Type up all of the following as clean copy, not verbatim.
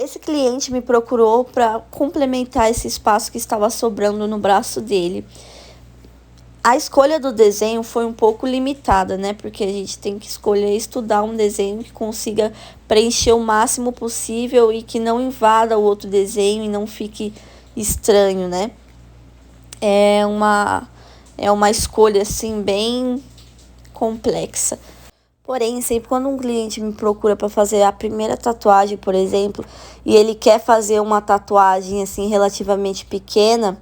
Esse cliente me procurou para complementar esse espaço que estava sobrando no braço dele. A escolha do desenho foi um pouco limitada, né? Porque a gente tem que escolher estudar um desenho que consiga preencher o máximo possível e que não invada o outro desenho e não fique estranho, né? É uma, é uma escolha assim bem complexa. Porém, sempre quando um cliente me procura para fazer a primeira tatuagem, por exemplo, e ele quer fazer uma tatuagem assim relativamente pequena,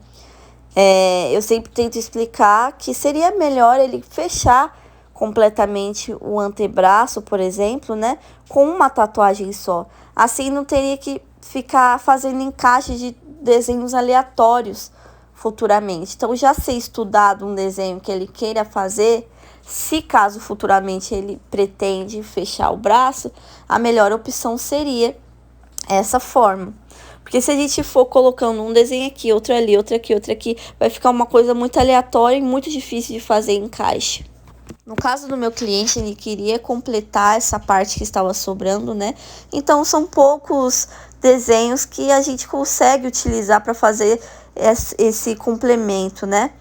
eu sempre tento explicar que seria melhor ele fechar completamente o antebraço, por exemplo, né, com uma tatuagem só. Assim não teria que ficar fazendo encaixe de desenhos aleatórios futuramente. Então, já ser estudado um desenho que ele queira fazer, se caso futuramente ele pretende fechar o braço, a melhor opção seria essa forma. Porque se a gente for colocando um desenho aqui, outro ali, outro aqui, outro aqui, vai ficar uma coisa muito aleatória e muito difícil de fazer encaixe. No caso do meu cliente, ele queria completar essa parte que estava sobrando, né? Então, são poucos desenhos que a gente consegue utilizar para fazer esse complemento, né?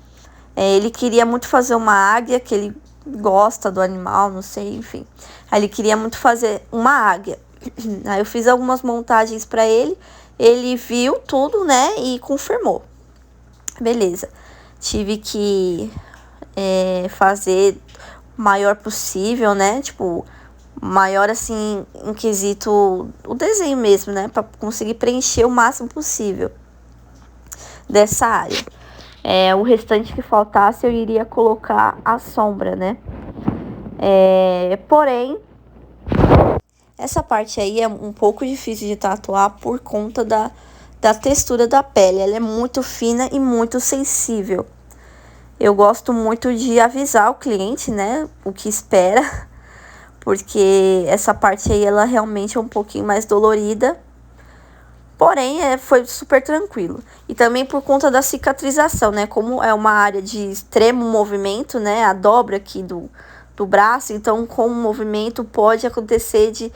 Ele queria muito fazer uma águia, que ele gosta do animal, não sei, enfim. Aí ele queria muito fazer uma águia. Aí eu fiz algumas montagens para ele, ele viu tudo, né, e confirmou. Beleza. Tive que fazer o maior possível, né, tipo, maior assim, em quesito o desenho mesmo, né, para conseguir preencher o máximo possível dessa área. O restante que faltasse eu iria colocar a sombra, né? Porém, essa parte aí é um pouco difícil de tatuar por conta da textura da pele. Ela é muito fina e muito sensível. Eu gosto muito de avisar o cliente, né, o que espera, porque essa parte aí ela realmente é um pouquinho mais dolorida. Porém, foi super tranquilo. E também por conta da cicatrização, né? Como é uma área de extremo movimento, né? A dobra aqui do braço. Então, com o movimento, pode acontecer de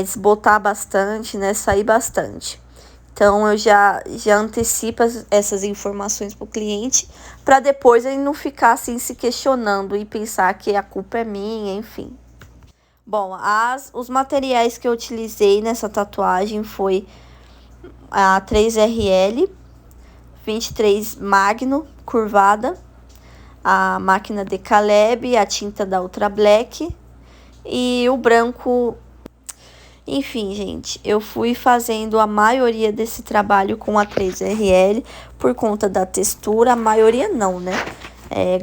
desbotar bastante, né? Sair bastante. Então, eu já antecipo essas informações para o cliente, para depois ele não ficar assim se questionando e pensar que a culpa é minha, enfim. Bom, os materiais que eu utilizei nessa tatuagem foi a 3RL 23 Magno curvada, a máquina de Caleb, a tinta da Ultra Black e o branco. Enfim, gente, eu fui fazendo a maioria desse trabalho com a 3RL por conta da textura, a maioria não, né?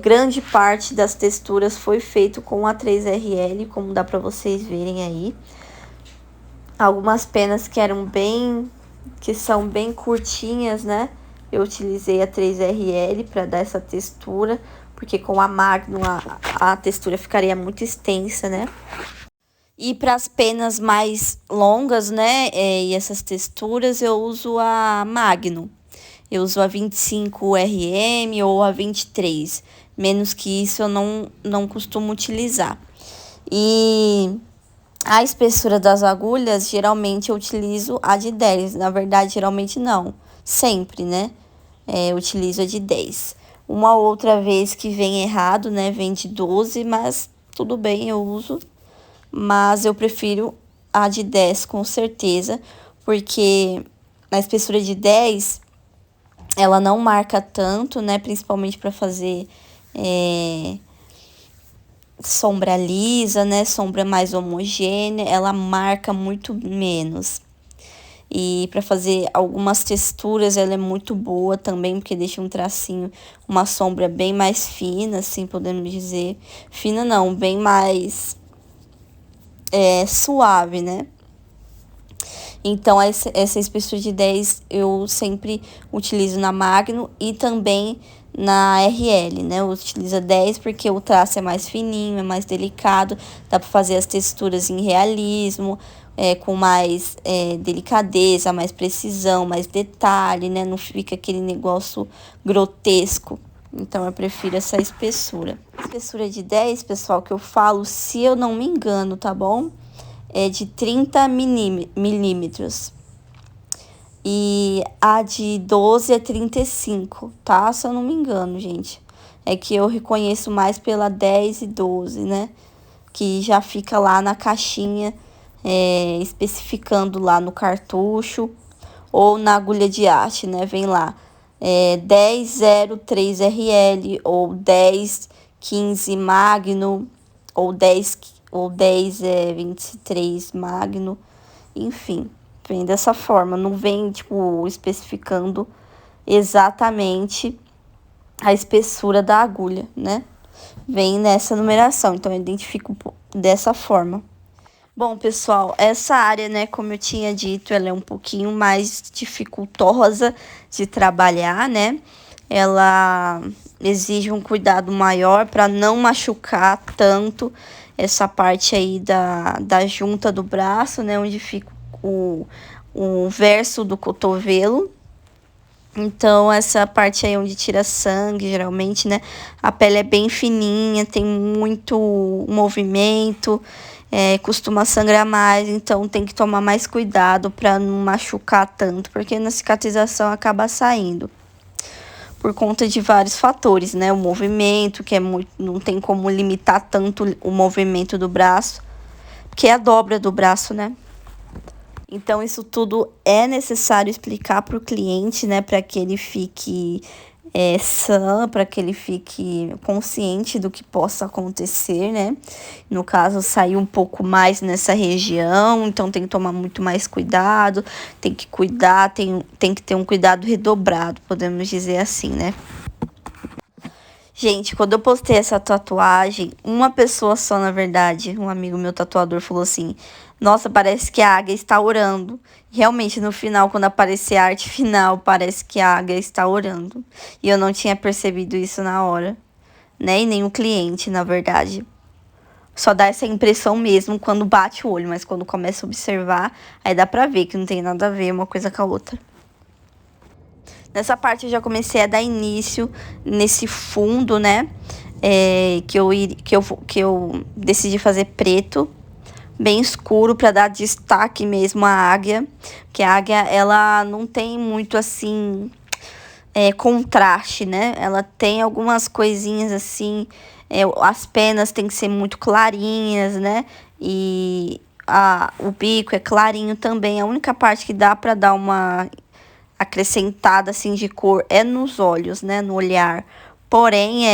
Grande parte das texturas foi feito com a 3RL, como dá para vocês verem aí. Algumas penas que são bem curtinhas, né? Eu utilizei a 3RL para dar essa textura, porque com a Magnum a textura ficaria muito extensa, né? E para as penas mais longas, né, e essas texturas, eu uso a Magnum. Eu uso a 25 RM ou a 23. Menos que isso eu não costumo utilizar. E a espessura das agulhas, geralmente eu utilizo a de 10. Na verdade, geralmente não. Sempre, né? Eu utilizo a de 10. Uma outra vez que vem errado, né? Vem de 12, mas tudo bem, eu uso. Mas eu prefiro a de 10 com certeza, porque a espessura de 10, ela não marca tanto, né? Principalmente para fazer sombra lisa, né? Sombra mais homogênea, ela marca muito menos. E para fazer algumas texturas, ela é muito boa também, porque deixa um tracinho, uma sombra bem mais fina, assim, podemos dizer. Fina não, bem mais suave, né? Então, essa espessura de 10 eu sempre utilizo na Magno e também na RL, né? Eu utilizo a 10 porque o traço é mais fininho, é mais delicado, dá para fazer as texturas em realismo, com mais delicadeza, mais precisão, mais detalhe, né? Não fica aquele negócio grotesco. Então, eu prefiro essa espessura. A espessura de 10, pessoal, que eu falo, se eu não me engano, tá bom? É de 30 milímetros. E a de 12 é 35, tá? Se eu não me engano, gente. É que eu reconheço mais pela 10 e 12, né? Que já fica lá na caixinha, especificando lá no cartucho ou na agulha de haste, né? Vem lá, 1003RL ou 1015 Magno ou 23 Magno, enfim, vem dessa forma, não vem tipo especificando exatamente a espessura da agulha, né? Vem nessa numeração, então eu identifico dessa forma. Bom, pessoal, essa área, né, como eu tinha dito, ela é um pouquinho mais dificultosa de trabalhar, né? Ela exige um cuidado maior para não machucar tanto essa parte aí da junta do braço, né, onde fica o verso do cotovelo. Então, essa parte aí onde tira sangue, geralmente, né? A pele é bem fininha, tem muito movimento, costuma sangrar mais, então tem que tomar mais cuidado para não machucar tanto, porque na cicatrização acaba saindo. Por conta de vários fatores, né? O movimento, que é muito, não tem como limitar tanto o movimento do braço, que é a dobra do braço, né? Então, isso tudo é necessário explicar para o cliente, né, para que ele fique sã, para que ele fique consciente do que possa acontecer, né? No caso, sair um pouco mais nessa região, então tem que tomar muito mais cuidado, tem que cuidar, tem que ter um cuidado redobrado, podemos dizer assim, né? Gente, quando eu postei essa tatuagem, uma pessoa só, na verdade, um amigo meu tatuador falou assim: Nossa, parece que a águia está orando. Realmente, no final, quando aparecer a arte final, parece que a águia está orando. E eu não tinha percebido isso na hora, né? E nem o cliente, na verdade. Só dá essa impressão mesmo quando bate o olho, mas quando começa a observar, aí dá pra ver que não tem nada a ver uma coisa com a outra. Nessa parte eu já comecei a dar início nesse fundo, né? Que eu decidi fazer preto, bem escuro, para dar destaque mesmo à águia. Porque a águia, ela não tem muito assim contraste, né? Ela tem algumas coisinhas assim. As penas tem que ser muito clarinhas, né? E o bico é clarinho também. A única parte que dá para dar uma acrescentada assim de cor é nos olhos, né, no olhar. Porém,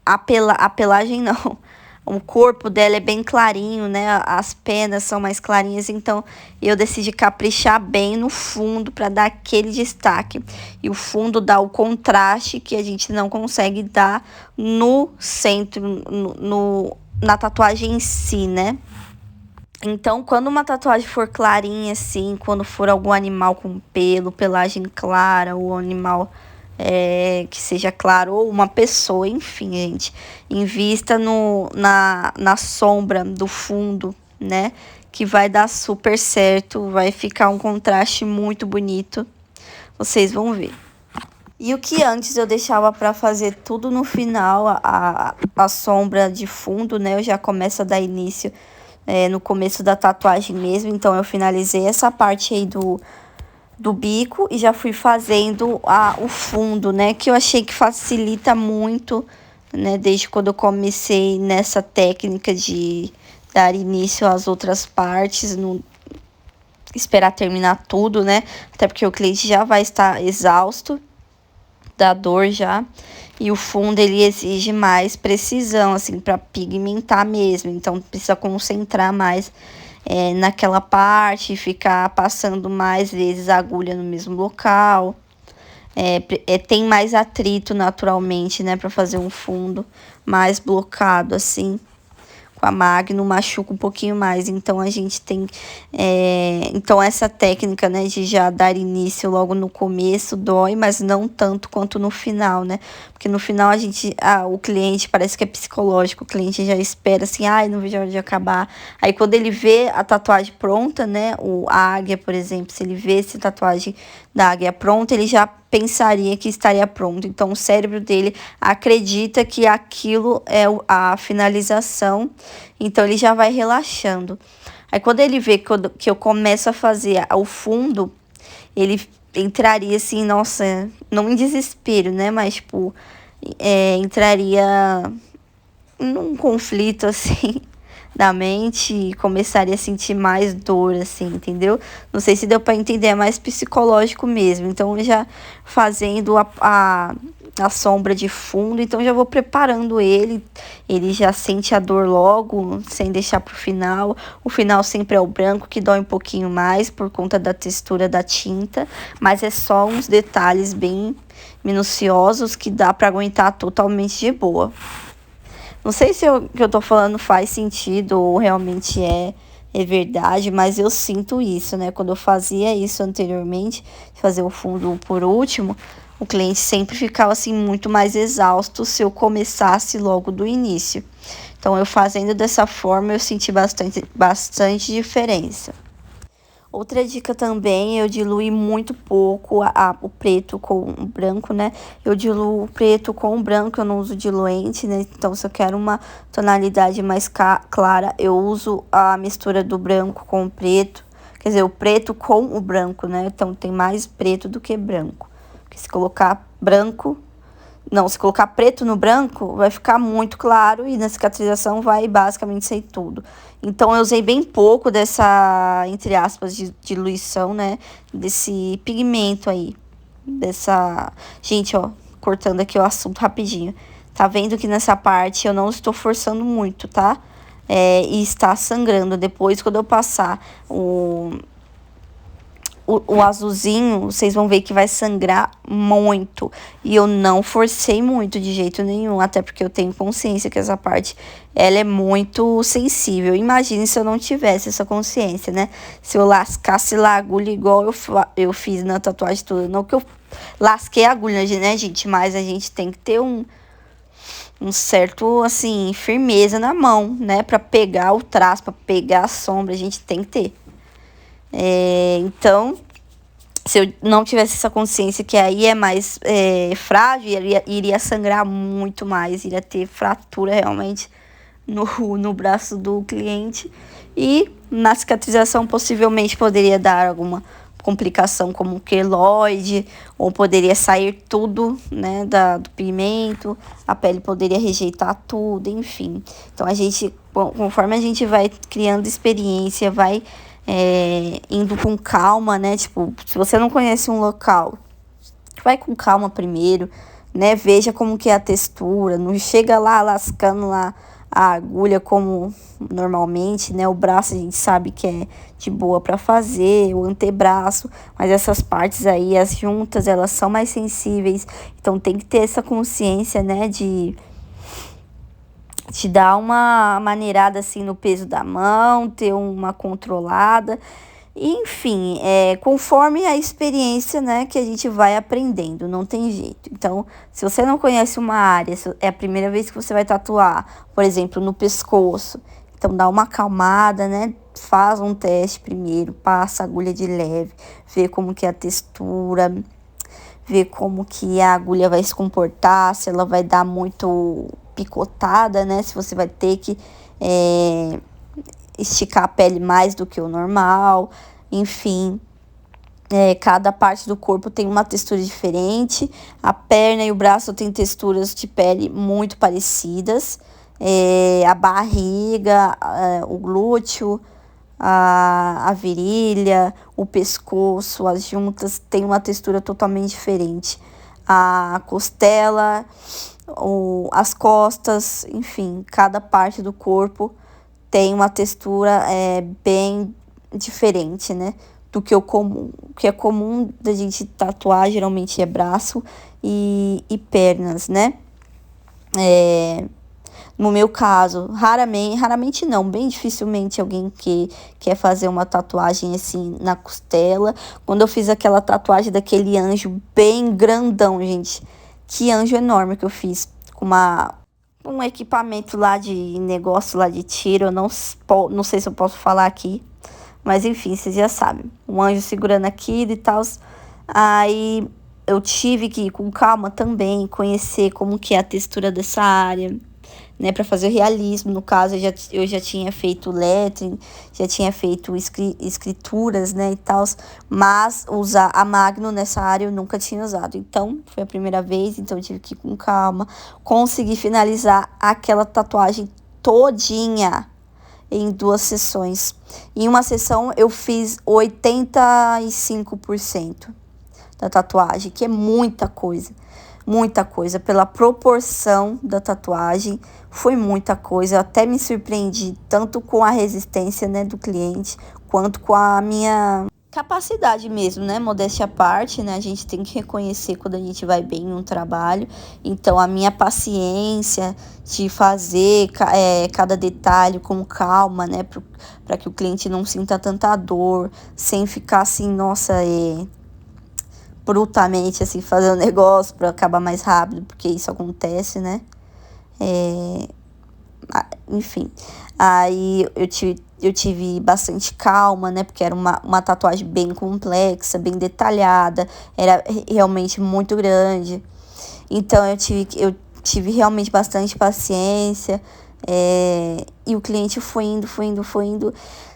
a pelagem não. O corpo dela é bem clarinho, né? As penas são mais clarinhas, então eu decidi caprichar bem no fundo para dar aquele destaque. E o fundo dá o contraste que a gente não consegue dar no centro, na tatuagem em si, né? Então, quando uma tatuagem for clarinha, assim, quando for algum animal com pelo, pelagem clara, ou animal que seja claro, ou uma pessoa, enfim, gente, invista na sombra do fundo, né? Que vai dar super certo, vai ficar um contraste muito bonito. Vocês vão ver. E o que antes eu deixava para fazer tudo no final, a sombra de fundo, né? Eu já começo a dar início no começo da tatuagem mesmo. Então, eu finalizei essa parte aí do bico e já fui fazendo o fundo, né? Que eu achei que facilita muito, né? Desde quando eu comecei nessa técnica de dar início às outras partes, não esperar terminar tudo, né? Até porque o cliente já vai estar exausto da dor já. E o fundo, ele exige mais precisão, assim, para pigmentar mesmo. Então, precisa concentrar mais naquela parte, ficar passando mais vezes a agulha no mesmo local. Tem mais atrito naturalmente, né, para fazer um fundo mais blocado, assim. Com a Magno machuca um pouquinho mais, então a gente tem então essa técnica, né, de já dar início logo no começo dói, mas não tanto quanto no final, né? Porque no final o cliente parece que é psicológico, o cliente já espera assim, ai, não vejo a hora de acabar. Aí quando ele vê a tatuagem pronta, né, a águia, por exemplo, se ele vê essa tatuagem da águia pronta, ele já pensaria que estaria pronto. Então, o cérebro dele acredita que aquilo é a finalização, então ele já vai relaxando. Aí, quando ele vê que eu começo a fazer o fundo, ele entraria assim, nossa, não em desespero, né? Mas, tipo, entraria num conflito, assim, da mente e começaria a sentir mais dor, assim, entendeu? Não sei se deu para entender, é mais psicológico mesmo. Então, eu já fazendo a sombra de fundo, então já vou preparando ele já sente a dor logo, sem deixar pro final. O final sempre é o branco, que dói um pouquinho mais por conta da textura da tinta, mas é só uns detalhes bem minuciosos que dá para aguentar totalmente de boa. Não sei se o que eu tô falando faz sentido ou realmente é verdade, mas eu sinto isso, né? Quando eu fazia isso anteriormente, fazer o fundo por último, o cliente sempre ficava assim muito mais exausto se eu começasse logo do início. Então, eu fazendo dessa forma, eu senti bastante diferença. Outra dica também, eu diluí muito pouco o preto com o branco, né? Eu diluo o preto com o branco, eu não uso diluente, né? Então, se eu quero uma tonalidade mais clara, eu uso a mistura do branco com o preto. Quer dizer, o preto com o branco, né? Então, tem mais preto do que branco. Porque se colocar branco... Não, se colocar preto no branco, vai ficar muito claro e na cicatrização vai basicamente ser tudo. Então, eu usei bem pouco dessa, entre aspas, diluição, né? Desse pigmento aí. Gente, ó, cortando aqui o assunto rapidinho. Tá vendo que nessa parte eu não estou forçando muito, tá? E está sangrando. Depois, quando eu passar o azulzinho, vocês vão ver que vai sangrar muito. E eu não forcei muito de jeito nenhum, até porque eu tenho consciência que essa parte, ela é muito sensível. Imagine se eu não tivesse essa consciência, né? Se eu lascasse lá a agulha igual eu fiz na tatuagem toda. Não que eu lasquei a agulha, né, gente? Mas a gente tem que ter um certo, assim, firmeza na mão, né? Pra pegar o traço, pra pegar a sombra, a gente tem que ter. Então, se eu não tivesse essa consciência que aí é mais frágil, iria sangrar muito mais, iria ter fratura realmente no braço do cliente. E na cicatrização possivelmente poderia dar alguma complicação como queloide, ou poderia sair tudo, né, do pigmento, a pele poderia rejeitar tudo, enfim. Então, conforme a gente vai criando experiência, vai indo com calma, né? Tipo, se você não conhece um local, vai com calma primeiro, né? Veja como que é a textura, não chega lá lascando lá a agulha como normalmente, né? O braço a gente sabe que é de boa para fazer, o antebraço, mas essas partes aí, as juntas, elas são mais sensíveis, então tem que ter essa consciência, né? De te dar uma maneirada assim no peso da mão, ter uma controlada, enfim, conforme a experiência, né, que a gente vai aprendendo, não tem jeito. Então, se você não conhece uma área, se é a primeira vez que você vai tatuar, por exemplo, no pescoço, então dá uma acalmada, né, faz um teste primeiro, passa a agulha de leve, vê como que é a textura, ver como que a agulha vai se comportar, se ela vai dar muito picotada, né? Se você vai ter que esticar a pele mais do que o normal, enfim. Cada parte do corpo tem uma textura diferente. A perna e o braço têm texturas de pele muito parecidas. A barriga, o glúteo, a virilha, o pescoço, as juntas têm uma textura totalmente diferente. A costela, as costas, enfim, cada parte do corpo tem uma textura bem diferente, né? Do que o comum. O que é comum da gente tatuar geralmente é braço e pernas, né? No meu caso, raramente não, bem dificilmente alguém que quer fazer uma tatuagem assim na costela. Quando eu fiz aquela tatuagem daquele anjo bem grandão, gente, que anjo enorme que eu fiz, com um equipamento lá de negócio lá de tiro, eu não sei se eu posso falar aqui, mas enfim, vocês já sabem, um anjo segurando aquilo e tal. Aí eu tive que ir com calma também, conhecer como que é a textura dessa área, né, para fazer o realismo. No caso, eu já tinha feito lettering, já tinha feito escrituras, né, e tal, mas usar a Magno nessa área eu nunca tinha usado. Então, foi a primeira vez, então eu tive que ir com calma, conseguir finalizar aquela tatuagem todinha em 2 sessões. Em uma sessão eu fiz 85% da tatuagem, que é muita coisa. Muita coisa, pela proporção da tatuagem, foi muita coisa. Eu até me surpreendi, tanto com a resistência, né, do cliente, quanto com a minha capacidade mesmo, né, modéstia à parte, né, a gente tem que reconhecer quando a gente vai bem em um trabalho. Então, a minha paciência de fazer cada detalhe com calma, né, para que o cliente não sinta tanta dor, sem ficar assim, nossa, brutamente, assim, fazer o negócio para acabar mais rápido, porque isso acontece, né? Enfim, aí eu tive bastante calma, né? Porque era uma tatuagem bem complexa, bem detalhada, era realmente muito grande. Então, eu tive realmente bastante paciência, e o cliente foi indo,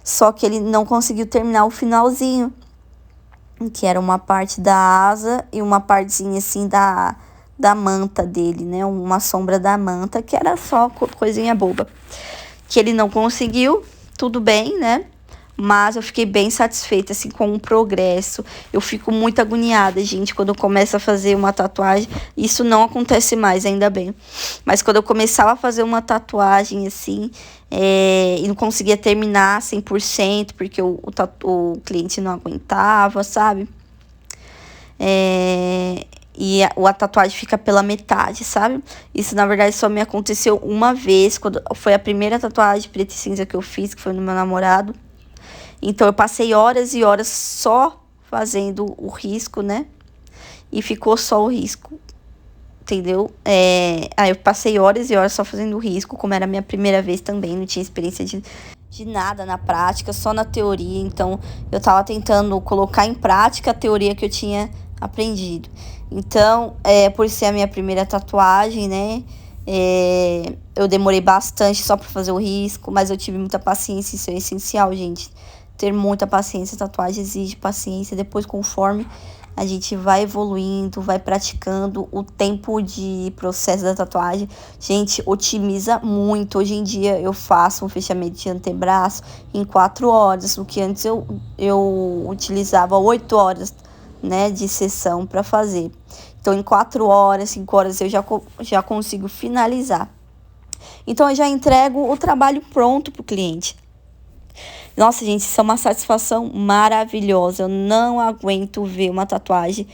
só que ele não conseguiu terminar o finalzinho, que era uma parte da asa e uma partezinha assim da manta dele, né? Uma sombra da manta, que era só coisinha boba. Que ele não conseguiu, tudo bem, né? Mas eu fiquei bem satisfeita, assim, com o progresso. Eu fico muito agoniada, gente, quando eu começo a fazer uma tatuagem. Isso não acontece mais, ainda bem. Mas quando eu começava a fazer uma tatuagem, assim, e não conseguia terminar 100%, porque o cliente não aguentava, sabe? E a tatuagem fica pela metade, sabe? Isso, na verdade, só me aconteceu uma vez, quando foi a primeira tatuagem preta e cinza que eu fiz, que foi no meu namorado. Então, eu passei horas e horas só fazendo o risco, né? E ficou só o risco, entendeu? Aí eu passei horas e horas só fazendo o risco, como era a minha primeira vez também, não tinha experiência de nada na prática, só na teoria. Então, eu tava tentando colocar em prática a teoria que eu tinha aprendido. Então, por ser a minha primeira tatuagem, né? Eu demorei bastante só pra fazer o risco, mas eu tive muita paciência, isso é essencial, gente. Ter muita paciência, tatuagem exige paciência. Depois, conforme a gente vai evoluindo, vai praticando, o tempo de processo da tatuagem, gente, otimiza muito. Hoje em dia eu faço um fechamento de antebraço em 4 horas, o que antes eu utilizava 8 horas, né, de sessão para fazer. Então, em 4 horas, 5 horas eu já consigo finalizar. Então, eu já entrego o trabalho pronto pro cliente. Nossa, gente, isso é uma satisfação maravilhosa. Eu não aguento ver uma tatuagem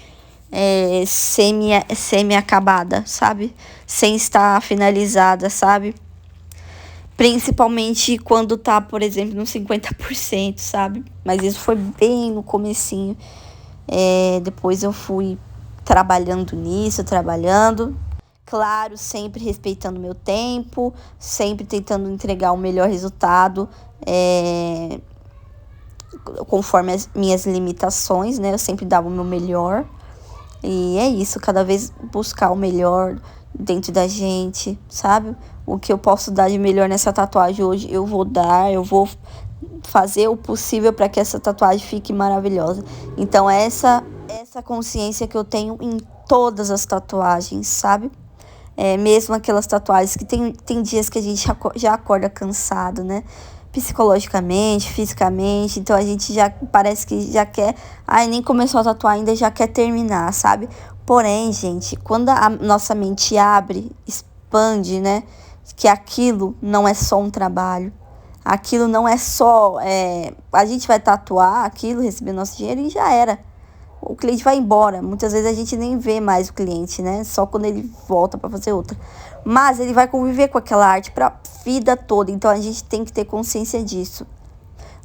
semi-acabada, sabe? Sem estar finalizada, sabe? Principalmente quando tá, por exemplo, no 50%, sabe? Mas isso foi bem no comecinho. Depois eu fui trabalhando. Claro, sempre respeitando meu tempo, sempre tentando entregar o melhor resultado, conforme as minhas limitações, né? Eu sempre dava o meu melhor. E é isso, cada vez buscar o melhor dentro da gente, sabe? O que eu posso dar de melhor nessa tatuagem hoje, eu vou dar, eu vou fazer o possível para que essa tatuagem fique maravilhosa. Então, essa consciência que eu tenho em todas as tatuagens, sabe? Mesmo aquelas tatuagens que tem dias que a gente já acorda cansado, né? Psicologicamente, fisicamente. Então, a gente já parece que já quer... Ai, nem começou a tatuar ainda, já quer terminar, sabe? Porém, gente, quando a nossa mente abre, expande, né? Que aquilo não é só um trabalho. Aquilo não é só... a gente vai tatuar aquilo, receber nosso dinheiro e já era. O cliente vai embora. Muitas vezes a gente nem vê mais o cliente, né? Só quando ele volta para fazer outra. Mas ele vai conviver com aquela arte para a vida toda. Então, a gente tem que ter consciência disso.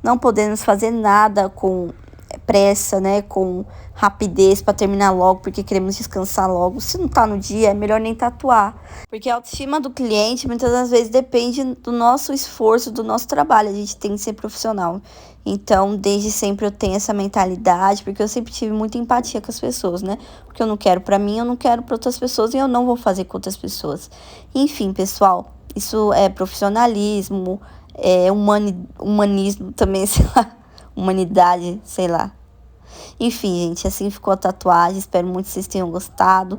Não podemos fazer nada com pressa, né? Com rapidez para terminar logo, porque queremos descansar logo. Se não tá no dia, é melhor nem tatuar. Porque a autoestima do cliente, muitas das vezes, depende do nosso esforço, do nosso trabalho. A gente tem que ser profissional. Então, desde sempre eu tenho essa mentalidade, porque eu sempre tive muita empatia com as pessoas, né? Porque eu não quero pra mim, eu não quero pra outras pessoas e eu não vou fazer com outras pessoas. Enfim, pessoal, Isso é profissionalismo, é humanismo também, sei lá. Humanidade, sei lá. Enfim, gente, assim ficou a tatuagem. Espero muito que vocês tenham gostado.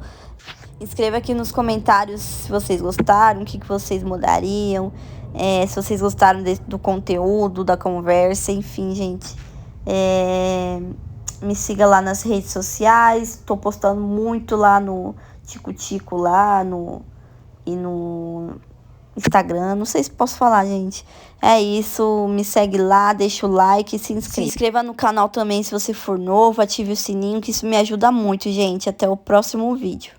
Escreva aqui nos comentários se vocês gostaram, o que vocês mudariam. Se vocês gostaram do conteúdo, da conversa, enfim, gente. Me siga lá nas redes sociais. Tô postando muito lá no Tico Tico lá e no Instagram. Não sei se posso falar, gente. É isso. Me segue lá, deixa o like e se inscreva. Se inscreva no canal também se você for novo. Ative o sininho, que isso me ajuda muito, gente. Até o próximo vídeo.